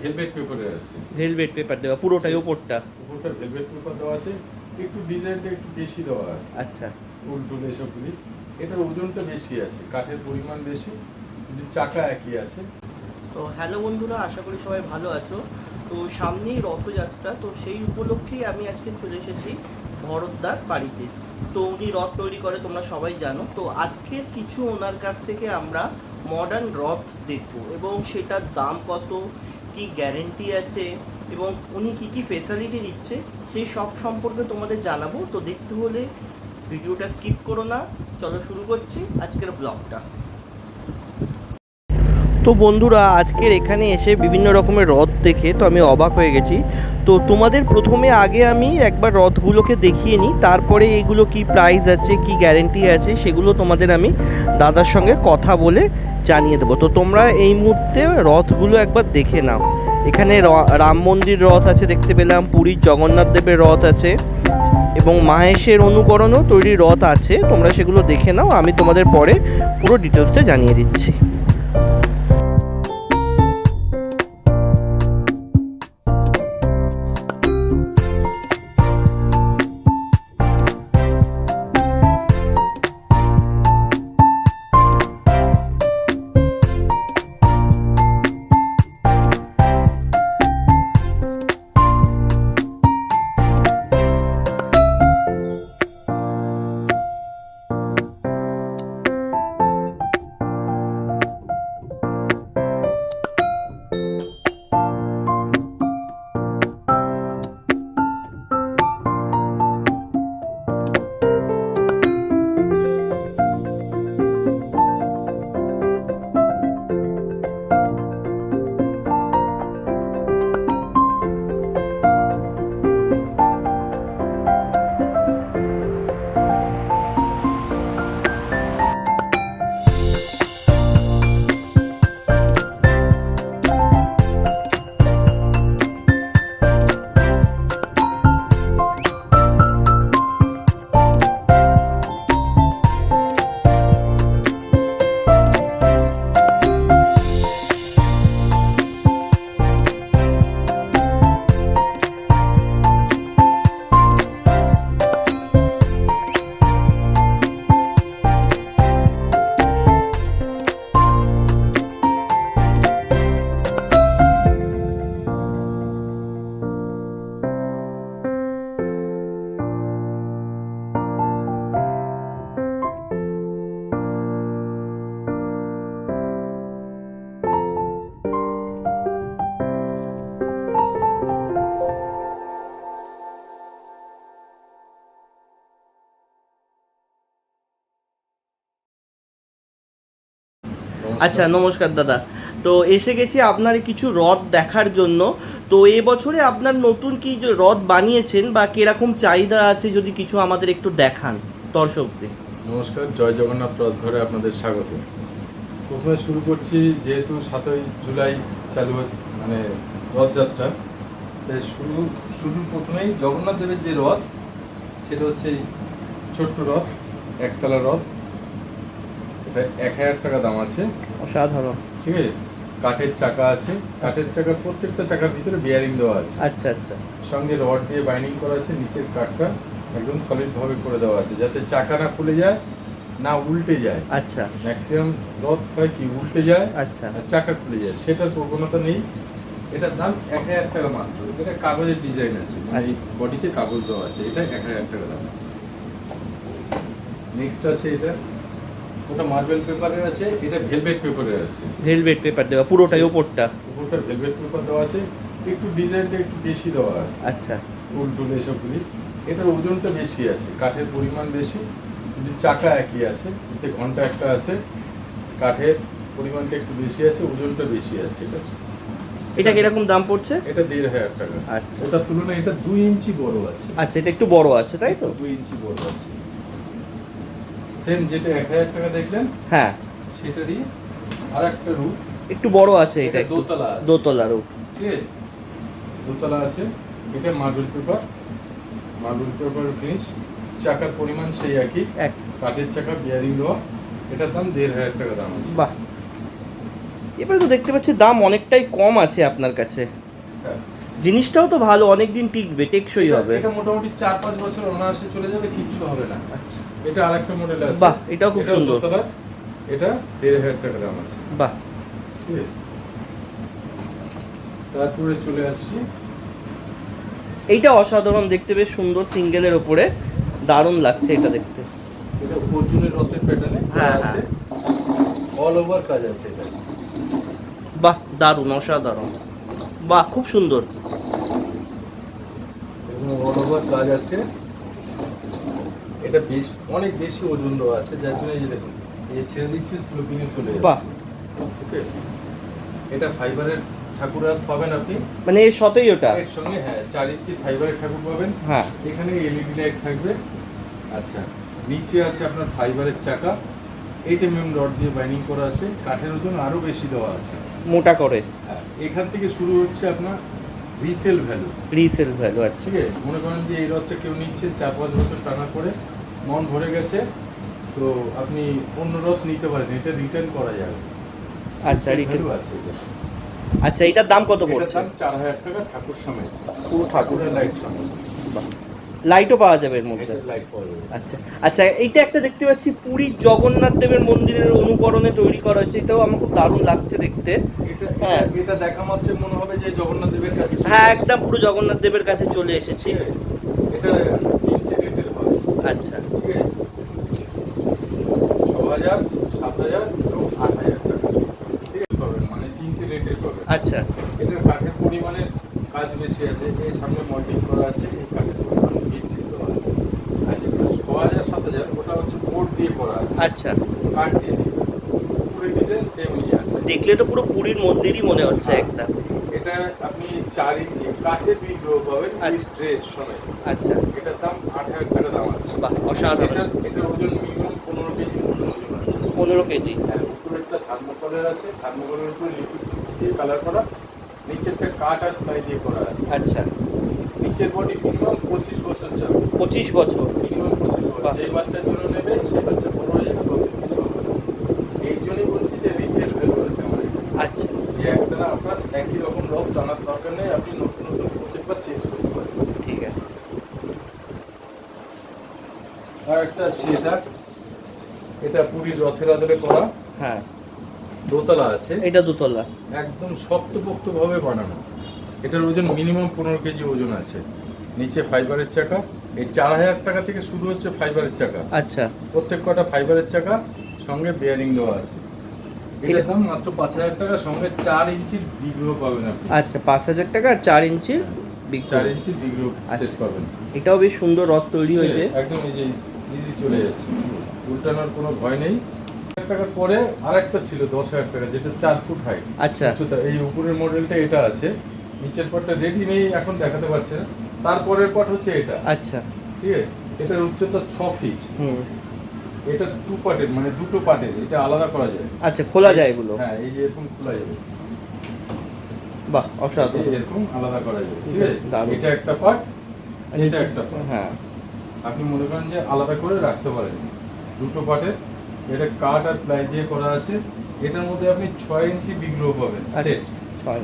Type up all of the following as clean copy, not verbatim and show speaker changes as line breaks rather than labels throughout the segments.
Velvet পেপারের আছে।
Velvet paper দেওয়া পুরোটাই ওপরটা?
উপরটা ভেলভেট পেপার দেওয়া আছে, একটু ডিজাইনটা একটু বেশি দেওয়া আছে।
আচ্ছা।
ফুল টুল এসবগুলি, এটার ওজনটা বেশি আছে, কাঠের পরিমাণ বেশি, কিন্তু চাকা একই আছে।
তো হ্যালো বন্ধুরা, আশা করি সবাই ভালো আছো। তো সামনেই রথযাত্রা, তো সেই উপলক্ষেই আমি আজকে চলে এসেছি ভরতদার বাড়িতে। তো উনি রথ তৈরি করে, তোমরা সবাই জানো। তো আজকের কিছু ওনার কাছ থেকে আমরা মডার্ন রথ দেখবো, এবং সেটার দাম কত, কি গ্যারেন্টি আছে, এবং উনি কি কি ফেসিলিটি দিচ্ছে সেই সব সম্পর্কে তোমাদের জানাবো। তো দেখতে হলে ভিডিওটা স্কিপ করো না। চলো শুরু করছি আজকের ব্লগটা। তো বন্ধুরা, আজকের এখানে এসে বিভিন্ন রকমের রথ দেখে তো আমি অবাক হয়ে গেছি। তো তোমাদের প্রথমে আগে আমি একবার রথগুলোকে দেখিয়ে নিই, তারপরে এগুলো কি প্রাইস আছে, কি গ্যারেন্টি আছে, সেগুলো তোমাদের আমি দাদার সঙ্গে কথা বলে জানিয়ে দেবো। তো তোমরা এই মুহূর্তে রথগুলো একবার দেখে নাও। এখানে রাম মন্দির রথ আছে দেখতে পেলাম, পুরীর জগন্নাথ দেবের রথ আছে, এবং মাহেশের অনুকরণও তৈরি রথ আছে। তোমরা সেগুলো দেখে নাও, আমি তোমাদের পরে পুরো ডিটেলসটা জানিয়ে দিচ্ছি। আচ্ছা, নমস্কার দাদা। তো এসে গেছি আপনার কিছু রথ দেখার জন্য। তো এবছরে আপনার নতুন কি যে রথ বানিয়েছেন বা কিরকম চাহিদা আছে, যদি কিছু আমাদের একটু দেখান দর্শকদের।
নমস্কার, জয় জগন্নাথ রথ ধরে আপনাদের স্বাগত। প্রথমে শুরু করছি, যেহেতু 7ই জুলাই চালু মানে রথযাত্রা, তাই শুরু প্রথমেই জগন্নাথ দেবের যে রথ, সেটা হচ্ছে এই ছোট্ট রথ, একতলা রথ। এটা 1000 টাকা দাম আছে।
অসাধারণ।
ঠিক আছে, কাঠের চাকা আছে, কাঠের চাকা, প্রত্যেকটা চাকার ভিতরে বিয়ারিং দেওয়া আছে।
আচ্ছা আচ্ছা।
সঙ্গে রড দিয়ে বাইন্ডিং করা আছে, নিচের কাঠটা একদম সলিড ভাবে করে দেওয়া আছে, যাতে চাকা না খুলে যায়, না উল্টে যায়।
আচ্ছা।
ম্যাক্সিমাম রথ হয় কি উল্টে যায়,
আচ্ছা।
আর চাকা খুলে যায়, সেটার প্রবণতা নেই। এটার দাম 1000 টাকা মাত্র। এটা কাগজের ডিজাইন আছে, মানে এই বডিতে কাগজ দেওয়া আছে, এটা 1000 টাকা দাম। নেক্সট আছে এটা, ওটা মার্বেল পেপারের আছে, এটা ভেলভেট পেপারের আছে।
ভেলভেট পেপার দেওয়া পুরোটাই ওপরটা?
উপরটা ভেলভেট পেপার দেওয়া আছে, একটু ডিজাইনটা একটু বেশি দেওয়া আছে।
আচ্ছা।
ফুল টুল এসবগুলি, এটার ওজনটা বেশি আছে, কাঠের পরিমাণ বেশি, কিন্তু চাকা একই আছে। এতে ঘন্টা একটা আছে, কাঠের পরিমাণটা একটু বেশি আছে, ওজনটা বেশি আছে।
এটা কিরকম দাম পড়ছে?
এটা 1500 টাকা।
আচ্ছা।
ওটার তুলনায় এটা 2 ইঞ্চি বড় আছে।
আচ্ছা, এটা একটু বড় আছে তাই তো?
2 ইঞ্চি বড় আছে। সেম যেটা 1000 টাকা দেখলেন,
হ্যাঁ,
সেটারই আর একটা রূপ,
একটু বড় আছে। এটা একটু
দোতলা আছে।
দোতলা রূপ।
ঠিক আছে, দোতলা আছে। এটা marble paper, marble paper finish, চাকার পরিমাণ সেই একই, কাঠের চাকা বিয়ারিং দেওয়া। এটার দাম 1500 টাকা দাম আছে।
বাহ। এবারে তো দেখতে পাচ্ছি দাম অনেকটাই কম আছে আপনার কাছে।
হ্যাঁ।
জিনিসটাও তো ভালো, অনেক দিন টিকবে, টেকসই হবে।
এটা মোটামুটি 4-5 বছর অনায়াসে চলে যাবে, কিচ্ছু হবে না। এটা আরেকটা মডেল আছে।
বাহ, এটাও খুব সুন্দর।
দোতলা, এটা 1,500 টাকা দাম আছে।
বাহ।
ঠিক আছে, তারপরে চলে আসছি।
এইটা অসাধারণ দেখতে, বেশ সুন্দর, সিঙ্গেলের ওপরে দারুণ লাগছে এটা দেখতে।
এটা অর্জুনের রথের প্যাটার্নে
হ্যাঁ,
আছে, অল ওভার কাজ আছে এটা।
বাহ, দারুণ, অসাধারণ, বাহ, খুব সুন্দর।
এবং অল ওভার কাজ আছে। এটা বেশ অনেক বেশি ওজন দেওয়া আছে, যার জন্য এই যে দেখুন এই ছেড়ে দিচ্ছি, স্লোপিং এ চলে
বাহ।
যাচ্ছে। ওকে, এটা ফাইবারের ঠাকুর পাবেন আপনি,
মানে এর সাথেই ওটা?
এর সঙ্গে হ্যাঁ 4 ইঞ্চি ফাইবারের ঠাকুর পাবেন।
হ্যাঁ।
এখানে এলইডি লাইট থাকবে। আচ্ছা, নিচে আছে আপনার ফাইবারের চাকা, 8 mm রড দিয়ে বাইন্ডিং করা আছে, কাঠের ওজন আরো বেশি দেওয়া আছে,
মোটা করে।
হ্যাঁ, এখান থেকে শুরু হচ্ছে আপনার রিসেল ভ্যালু।
রিসেল ভ্যালু আছে।
ঠিক আছে, মনে করেন যে এই রথটা কেউ নিচ্ছে 4-5 বছর টানা করে, মন ভরে গেছে, তো আপনি অন্য রথ নিতে পারেন, এটা রিটার্ন করা যাবে।
আচ্ছা,
Resale
রিটেল
value আছে এটা।
আচ্ছা, এটার দাম কত
এটার
পড়ছে?
দাম 4,000 টাকা ঠাকুর সমেত,
পুরো
ঠাকুরের লাইট সমেত।
লাইটও পাওয়া যাবে এর মধ্যে?
এটার লাইট পাওয়া যাবে।
আচ্ছা আচ্ছা, এইটা একটা দেখতে পাচ্ছি পুরীর জগন্নাথ দেবের মন্দিরের অনুকরণে তৈরি করা হয়েছে, এটাও আমার খুব দারুণ লাগছে দেখতে।
এটা
হ্যাঁ।
এটা দেখা মাত্র মনে হবে যে জগন্নাথ দেবের কাছে চলে
হ্যাঁ,
এসেছি।
একদম পুরো জগন্নাথ দেবের কাছে চলে এসেছি।
ঠিক আছে? এটা ইন্টিগ্রেটেড হবে।
আচ্ছা।
ঠিক আছে, 6,000, 7,000 এবং 8,000 টাকা। ঠিক আছে, পাবেন, মানে 3টে রেটের পাবেন।
আচ্ছা।
এটার কাঠের পরিমাণের কাজ বেশি আছে, এর সামনে মল্টিং করা আছে, এই কাঠের পরিমাণ বৃদ্ধি দেওয়া আছে। আচ্ছা, 6,000, 7,000 ওটা হচ্ছে বোর্ড দিয়ে করা আছে,
আচ্ছা,
কাঠ দিয়ে নেই। পুরো ডিজাইন সেমই আছে।
দেখলে তো পুরো পুরীর মন্দিরই মনে হচ্ছে একটা।
এটা আপনি 4 ইঞ্চি কাঠের বিগ্রহ পাবেন,
আচ্ছা।
ড্রেস সমেত।
আচ্ছা,
এটার দাম 8,000 টাকা দাম আছে।
বাহ, অসাধারণ।
এটার ওজন মিনিমাম 15 কেজি ওজন আছে।
15 কেজি।
হ্যাঁ, উপরে একটা থার্মোকলের আছে, থার্মোকলের উপরে লিকুইড দিয়ে কালার করা, নিচেরটা কাঠ আর প্লাই দিয়ে করা আছে।
আচ্ছা,
নিচের বডি মিনিমাম 25 বছর যাবে,
25 বছর।
মিনিমাম 25 বছর।
বাহ।
যেই বাচ্চার জন্য নেবে সেই বাচ্চা বড় হয়ে যাবে, নতুন কিছু হবে না। এই জন্যই বলছি যে রিসেল ভ্যালু আছে আমার এখানে।
আচ্ছা,
যে একটা না আপনার একই রকম রথ টানার দরকার নেই, আপনি নতুন নতুন প্রত্যেকবার চেঞ্জ করতে পারেন।
ঠিক আছে।
আর একটা সেটা, এটা পুরীর রথের আদলে করা,
হ্যাঁ,
দোতলা আছে,
এটা দুতলা।
একদম শক্তপোক্ত ভাবে বানানো। এটার ওজন মিনিমাম 15 কেজি ওজন আছে। নিচে ফাইবারের চাকা, এই 4,000 টাকা থেকে শুরু হচ্ছে ফাইবারের চাকা।
আচ্ছা,
প্রত্যেক কটা ফাইবারের চাকা, সঙ্গে বেয়ারিং দেওয়া আছে। এটার দাম মাত্র 5,000 টাকা, সঙ্গে 4 ইঞ্চির বিগ্রহ পাবেন আপনি।
আচ্ছা, 5,000 টাকা, 4 ইঞ্চির বিগ।
4 ইঞ্চির বিগ্রহ শেষ
আচ্ছা।
পাবেন।
এটাও বেশ সুন্দর রথ তৈরি হয়েছে।
একদম ইজি চলে যাচ্ছে, উল্টানোর কোনো ভয় নেই। 1,000 টাকার পরে আরেকটা ছিল 10,000 টাকা, যেটা 4 ফুট হাইট।
আচ্ছা,
এই উপরের মডেলটা এটা আছে, নিচের পটটা রেডি নেই, এখন দেখাতে পারছে না। তারপরের পট হচ্ছে এটা।
আচ্ছা,
ঠিক আছে, এটার উচ্চতা 6 ফিট।
হুম,
এটা 2 পার্টের, মানে দুটো পার্টের, এটা আলাদা করা যায়।
আচ্ছা, খোলা যায় এগুলো?
হ্যাঁ, এই যে এরকম খোলা যাবে,
বাহ, অসাধারণ।
এরকম আলাদা করা যাবে। ঠিক আছে,
দারুণ।
এটা একটা পার্ট, এটা একটা পার্ট।
হ্যাঁ,
আপনি মনে করেন যে আলাদা করে রাখতে পারেন দুটো পার্টের। এটা কাঠ আর প্লাই দিয়ে করা আছে। এটার মধ্যে আপনি 6 ইঞ্চি বিগ্রহ পাবেন সেট,
6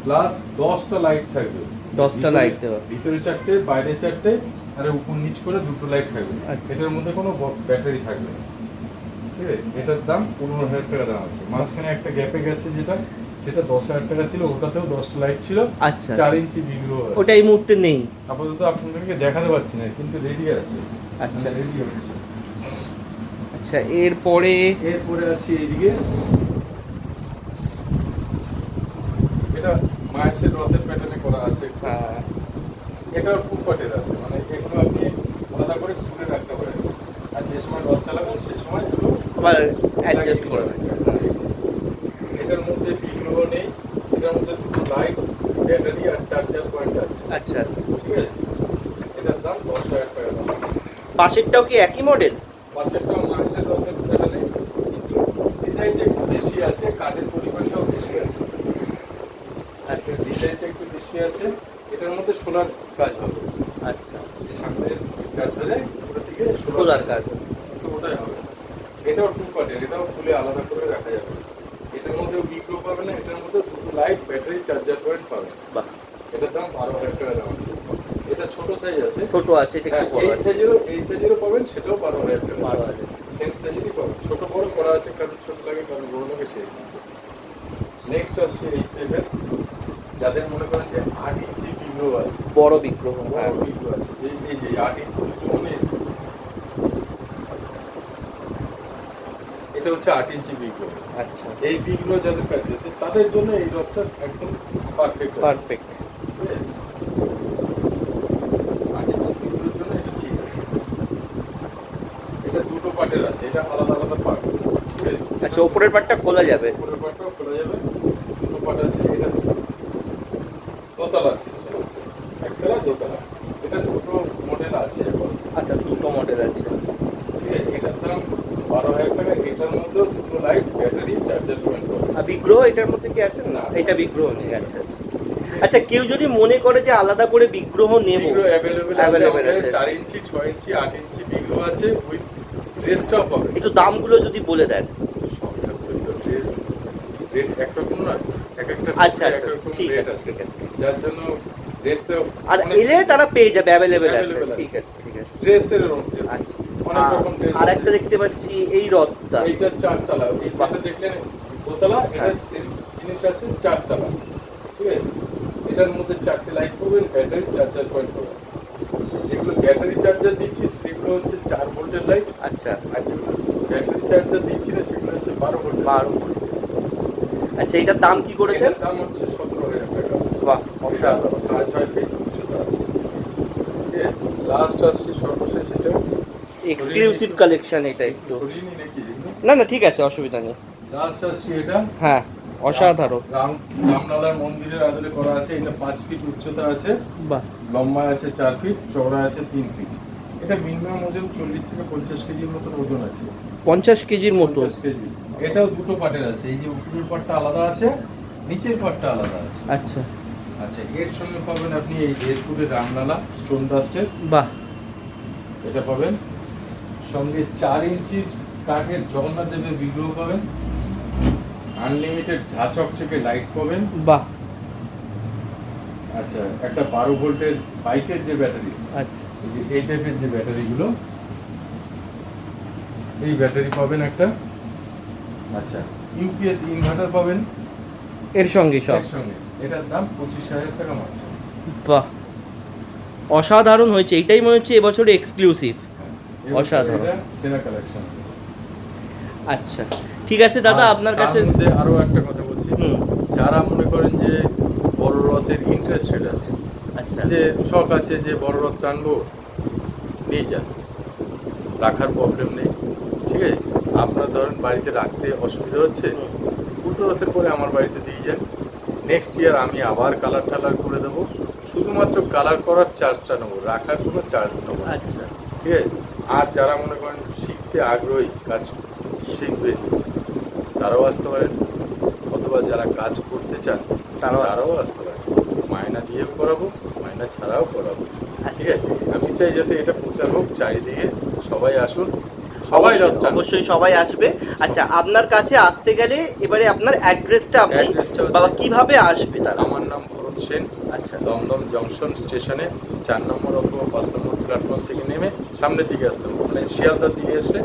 প্লাস 10টা লাইট থাকবে।
10টা লাইট দেওয়া।
ভিতরে 4টে, বাইরে 4টে, আর উপর নিচ করে দুটো লাইট থাকবে।
আচ্ছা।
এটার মধ্যে কোনো ব্যাটারি থাকবে না। ঠিক আছে, এটার দাম 15,000 টাকা দাম আছে। মাঝখানে একটা গ্যাপে গেছে যেটা, সেটা 10,000 টাকা ছিল, ওটাতেও 10টা লাইট ছিল।
আচ্ছা,
4 ইঞ্চি বিগ্রহ আছে।
ওটা এই মুহূর্তে নেই।
আপাতত আপনাদেরকে দেখাতে পাচ্ছি না, কিন্তু রেডি আছে।
আচ্ছা,
রেডি হচ্ছে।
আচ্ছা, এরপরে
এরপরে আসছি এইদিকে, এটা মায়ের রথের প্যাটার্নে করা আছে।
হ্যাঁ,
এটাও ফুল পাটের আছে, মানে এগুলো আপনি আলাদা করে খুলে রাখতে পারেন, আর যে সময় রথ চালাবেন সেই সময় এগুলো
আবার অ্যাডজাস্ট করে
লাগিয়ে দিতে পারবেন। এটার মধ্যে বিগ্রহ নেই, এটার মধ্যে দুটো লাইট, ব্যাটারি আর চার্জার পয়েন্ট আছে।
আচ্ছা,
ঠিক আছে, এটার দাম 10,000 টাকা দাম আছে।
পাশেরটাও কি একই মডেল?
পাশেরটাও মাছের রথের প্যাটার্নে, কিন্তু ডিজাইনটা একটু বেশি আছে, কাঠের পরিমাণটাও বেশি আছে।
আচ্ছা,
ডিজাইনটা একটু বেশি আছে। এটার মধ্যে সোলার কাজ হবে।
আচ্ছা,
এই সামনের চারধারে পুরো দিকে
সোলার কাজ।
তো ওটাই হবে। এটাও 2 পার্টের, এটাও খুলে আলাদা করে রাখা যাবে। এটা এটার মধ্যে বিগ্রহ পাবে না, এটার মধ্যে দুটো লাইট ব্যাটারি চার্জার পয়েন্ট পাবে।
বাহ,
এটার দাম 12,000 টাকা দাম আছে। এটা ছোট সাইজ আছে,
ছোট আছে, এটা
হ্যাঁ,
একটু বড় আছে।
এই সাইজেরও পাবেন, সেটাও 12,000 টাকা।
12,000।
সেম সাইজেরই পাবেন, ছোট বড় করা আছে, কারণ ছোট লাগে কারণ বড় লাগে সেই সাইজ। নেক্সট আসছে এই টাইপের, যাদের মনে করেন যে 8 ইঞ্চি বিগ্রহ আছে,
বড় বিগ্রহ, হ্যাঁ।
বড় বিগ্রহ আছে, যে এই যে 8 ইঞ্চি বিগ্রহ মানে এটা হচ্ছে 8 ইঞ্চি বিগ্রহ।
আচ্ছা,
এই বিগ্রহ যাদের কাছে আছে তাদের জন্য এই রথটা একদম পারফেক্ট।
পারফেক্ট।
8 ইঞ্চি বিগ্রহের জন্য এটা ঠিক আছে। এটা দুটো পার্টের আছে, এটা আলাদা আলাদা পার্ট। ঠিক আছে,
আচ্ছা, উপরের পাটটা খোলা যাবে।
উপরের পার্টটাও খোলা যাবে, দুটো পার্ট আছে। এটা দোতলা সিস্টেম আছে, একতলা দোতলা। এটা দুটো মডেল আছে এখন।
আচ্ছা, দুটো মডেল আছে।
ঠিক আছে, এটার দাম 12,000 টাকা। এটার মধ্যে দুটো লাইট ব্যাটারি চার্জার পয়েন্ট পাবে।
আর বিগ্রহ এটার মধ্যে কি আছে? না, এটা বিগ্রহ নেই। আচ্ছা আচ্ছা। আচ্ছা, কেউ যদি মনে করে যে আলাদা করে বিগ্রহ নেব,
বিগ্রহ অ্যাভেলেবেল
Available
আছে।
আছে।
4 ইঞ্চি, 6 ইঞ্চি, 8 ইঞ্চি বিগ্রহ আছে, উইথ ড্রেসটাও পাবে।
একটু দামগুলো যদি বলে দেন।
সবটা তো রেট একরকম না, এক একটা
আচ্ছা আচ্ছা,
একরকম
ঠিক
রেট
আছে
আছে,
ঠিক আছে।
যার জন্য রেটটা
আর এলে তারা পেয়ে যাবে, অ্যাভেলেবেল আছে।
Available আছে।
ঠিক আছে ঠিক আছে।
ড্রেসের রকম
আচ্ছা,
অনেক রকম ড্রেস
আর
আছে।
একটা দেখতে পাচ্ছি এই রথটা।
এইটা 4 তলা, এই যেটা দেখলেন দোতলা, এটা
হ্যাঁ।
সেম জিনিস আছে 4 তলা। ঠিক আছে, এটার মধ্যে 4টে লাইট পাবেন, ব্যাটারি চার্জার পয়েন্ট পাবেন। যেগুলো ব্যাটারি চার্জার দিচ্ছি সেগুলো হচ্ছে 4 ভোল্টের লাইট,
আচ্ছা,
আর যেগুলো ব্যাটারি চার্জার দিচ্ছি না সেগুলো হচ্ছে 12 ভোল্টের।
12। আচ্ছা, এটার দাম কি করেছেন?
এটার দাম হচ্ছে 17,000 টাকা।
বাহ, অসাধারণ।
6.5 ফিট উচ্চতা আছে। ঠিক আছে, লাস্ট আসছে সর্বশেষ, এটা
এক্সক্লুসিভ কালেকশন এটা একটু।
সরিয়ে নাকি
না না, ঠিক আছে, অসুবিধা নেই।
লাস্ট আসছে এটা।
হ্যাঁ, অসাধারণ।
রামলালার মন্দিরের আদলে করা আছে। এটা 5 ফিট উচ্চতা আছে,
বাহ,
লম্বা আছে 4 ফিট, চওড়া আছে 3 ফিট। এটা মিনিমাম ওজন 40 থেকে 50 কেজির মতো ওজন আছে।
50 কেজির মতো।
50 কেজি। এটাও দুটো পার্টের আছে, এই যে উপরের পার্টটা আলাদা আছে, নিচের পার্টটা আলাদা আছে।
আচ্ছা
আচ্ছা, এর সঙ্গে পাবেন আপনি এই জয়পুরের রামলালা স্টোন ডাস্টের,
বাহ,
এটা পাবেন। সঙ্গে 4 ইঞ্চির কাঠের জগন্নাথ দেবের বিগ্রহ পাবেন। আনলিমিটেড ঝা চকচকে লাইট পাবেন।
বাহ,
আচ্ছা, একটা 12 ভোল্টের বাইকের যে ব্যাটারি,
আচ্ছা
এই যে এই টাইপের যে ব্যাটারিগুলো, এই ব্যাটারি পাবেন একটা। আচ্ছা, ইউপিএস ইনভার্টার পাবেন
এর সঙ্গে সব।
এর সঙ্গে। এটার দাম 25,000 টাকা মাত্র।
বাহ, অসাধারণ হয়েছে। এটাই মনে হচ্ছে এবছরে এক্সক্লুসিভ।
হ্যাঁ, এবছর
অসাধারণ।
এটা সেরা কালেকশন আছে।
আচ্ছা, ঠিক আছে দাদা,
আর
আপনার
তার
কাছে।
মধ্যে আরো একটা কথা বলছি,
হুম,
যারা মনে করেন যে বড় রথের ইন্টারেস্টেড আছে,
আচ্ছা,
যে শখ আছে যে বড় রথ টানবো, নিয়ে যান, রাখার প্রবলেম নেই। ঠিক আছে, আপনার ধরেন বাড়িতে রাখতে অসুবিধা হচ্ছে, উল্টো রথের পরে আমার বাড়িতে দিয়ে যান। নেক্সট ইয়ার আমি আবার কালার টালার করে দেবো, শুধুমাত্র কালার করার চার্জটা নেবো, রাখার কোনো চার্জ নেবো না।
আচ্ছা,
ঠিক আছে, আর যারা মনে করেন শিখতে আগ্রহী, কাজ শিখবে, তারাও আসতে পারেন, অথবা যারা কাজ করতে চান তারাও আসতে পারেন। মায়না দিয়েও করাবো, মায়না ছাড়াও করাবো। ঠিক আছে, আমি চাই যাতে এটা প্রচার হোক চারিদিকে, সবাই আসুন, সবাই রথটা
অবশ্যই সবাই আসবে। আচ্ছা, আপনার কাছে আসতে গেলে এবারে আপনার অ্যাড্রেসটা আপনি,
অ্যাড্রেসটা হচ্ছে-
বাবা, কিভাবে আসবে তারা?
আমার নাম ভরত সেন।
আচ্ছা,
দমদম জংশন স্টেশনে 4 নম্বর অথবা 5 নম্বর প্ল্যাটফর্ম থেকে নেমে সামনের দিকে আসতে হবে, মানে শিয়ালদার দিকে এসে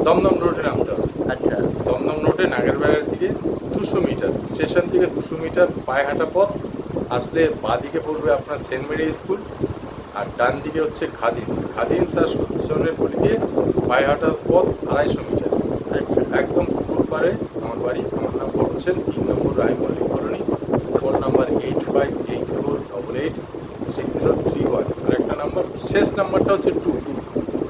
দমদম রোডে নামতে হবে।
আচ্ছা,
দমদম রোডে নাগেরবাড়ির দিকে 200 মিটার, স্টেশন থেকে 200 মিটার পায়ে হাঁটা পথ। আসলে বাঁ দিকে পড়বে আপনার সেন্ট মেরি স্কুল, আর ডান দিকে হচ্ছে খাদিমস আর সত্যজনের গলি দিয়ে পায়ে হাঁটার পথ 250 মিটার।
আচ্ছা,
একদম পুকুর পাড়ে আমার বাড়ি। আমার নাম ভরত সেন, 3 নম্বর রায়মল্লিক কলোনি, ফোন নাম্বার 8584883031। আর একটা নাম্বার, শেষ নাম্বারটা হচ্ছে 2।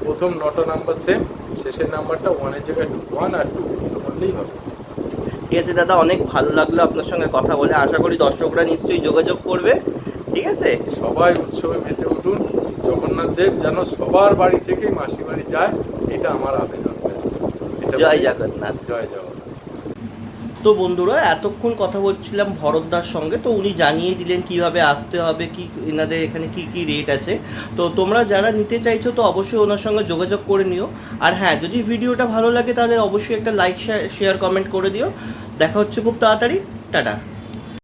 প্রথম 9টা নাম্বার সেম, শেষের নাম্বারটা 1-এর জায়গায় 1 আর 2 বললেই হবে।
ঠিক আছে দাদা, অনেক ভালো লাগলো আপনার সঙ্গে কথা বলে। আশা করি দর্শকরা নিশ্চয়ই যোগাযোগ করবে। ঠিক আছে,
সবাই উৎসবে মেতে উঠুন, জগন্নাথ দেব যেন সবার বাড়ি থেকেই মাসি বাড়ি যায়, এটা আমার আবেদন। ব্যাস, এটা
জয়
বলি।
জগন্নাথ।
জয় জগন্নাথ।
তো বন্ধুরা এতক্ষণ কথা বলছিলাম ভরতদার সঙ্গে, তো উনি জানিয়ে দিলেন কিভাবে আসতে হবে, কি এনাদের এখানে কি কি রেট আছে। তো তোমরা যারা নিতে চাইছো তো অবশ্যই ওনার সঙ্গে যোগাযোগ করে নিও। আর হ্যাঁ, যদি ভিডিওটা ভালো লাগে তাহলে অবশ্যই একটা লাইক শেয়ার কমেন্ট করে দিও। দেখা হচ্ছে খুব তাড়াতাড়ি। টাটা।